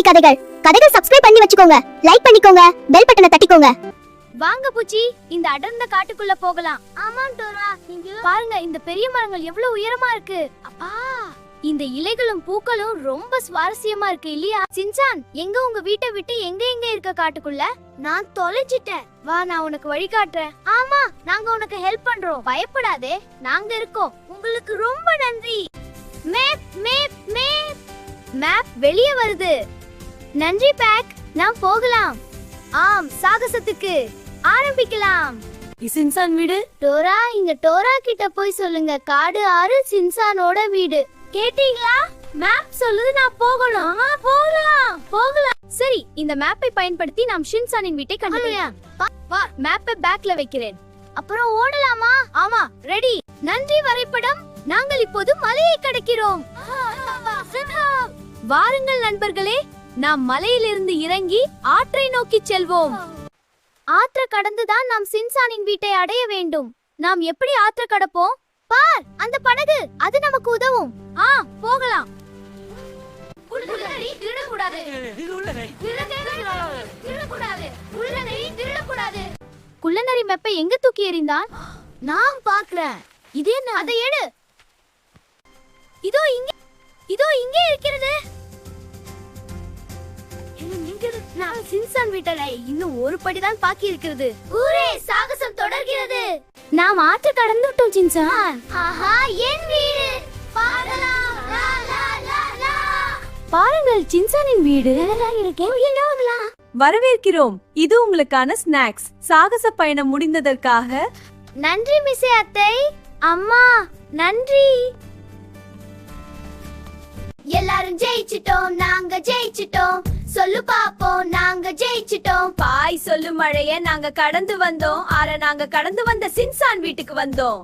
கதைகள். கதைகள் சப்ஸ்கிரைப் பண்ணி வச்சுக்கோங்க. லைக் பண்ணிக்கோங்க. பெல் பட்டனை தட்டிக்கோங்க. வாங்க பூச்சி, இந்த அடர்ந்த காட்டுக்குள்ள போகலாம். ஆமா டோரா, பாருங்க, இந்த பெரிய மரங்கள் எவ்வளவு உயரமா இருக்கு. அப்பா, இந்த இலைகளும் பூக்களும் ரொம்ப சுவாரஸ்யமா இருக்கு இல்லையா? சின்சான், எங்க உங்க வீட்டை விட்டு எங்க எங்க இருக்க காட்டுக்குள்ள? நான் தொலைச்சிட்டேன். வா, நான் உனக்கு வழி காட்டுறேன். ஆமா, நாங்க உனக்கு ஹெல்ப் பண்றோம். பயப்படாதே, நாங்க இருக்கோம். உங்களுக்கு ரொம்ப நன்றி. மேப் மேப் மேப் மேப் வெளியே வருது. நன்றி பேக், நாம் போகலாம். ஆம், சாகசத்துக்கு ஆரம்பிக்கலாம். சின்சான் வீடு. டோரா, இங்க டோரா கிட்ட போய் சொல்லுங்க, காடு ஆறு சின்சானோட வீடு. கேட்டீங்களா? மேப் சொல்லுது, நான் போகணும். போகலாம் போகலாம். சரி, இந்த மேப்பை பயன்படுத்தி நாம் ஷின்சானின் வீட்டை கண்டுபிடிக்கலாம். வா, மேப்பை பேக்ல வைக்கிறேன். அப்புறம் ஓடலாமா? ஆமா, ரெடி. நன்றி வரைபடம். நாங்கள் இப்போது மலையை கடக்கிறோம். வாருங்கள் நண்பர்களே, நாம் மலையிலிருந்து இறங்கி ஆற்றை நோக்கி செல்வோம். ஆற்ற கடந்துதான் நாம் சின்சானின் வீட்டை அடைய வேண்டும். நாம் எப்படி ஆற்ற கடப்போம்? பார், அந்த படகு, அது நமக்கு உதவும். போகலாம். குள்ளநரி மெப்பை எங்க தூக்கி எறிந்தான்? நான் பார்க்கிறேன். இது என்ன? அதை எடு. இதோ இங்கே இருக்கிறது. நான் சின்சான் வீட்டை இன்னும் ஒரு படிதான் பாக்கி இருக்கிறது. ஊரே, சாகசம் தொடர்கிறது. நாம் ஆற்று கடந்து விட்டோம் சின்சான். ஆஹா, என் வீடு. பாடலாம். லா லா லா லா. பாருங்கள், சின்சானின் வீடு. வரவேற்கிறோம். இது உங்களுக்கான ஸ்நாக்ஸ். சாகச பயணம் முடிந்ததற்காக நன்றி மிஸ்ஸே அத்தை. அம்மா, நன்றி. எல்லாரும் ஜெயிச்சிட்டோம், நாங்க ஜெயிச்சிட்டோம். சொல்லு பாப்போம், நாங்க ஜெயிச்சிட்டோம். பாய் சொல்லு மழைய நாங்க கடந்து வந்தோம். ஆற நாங்க கடந்து வந்த சின்சான் வீட்டுக்கு வந்தோம்.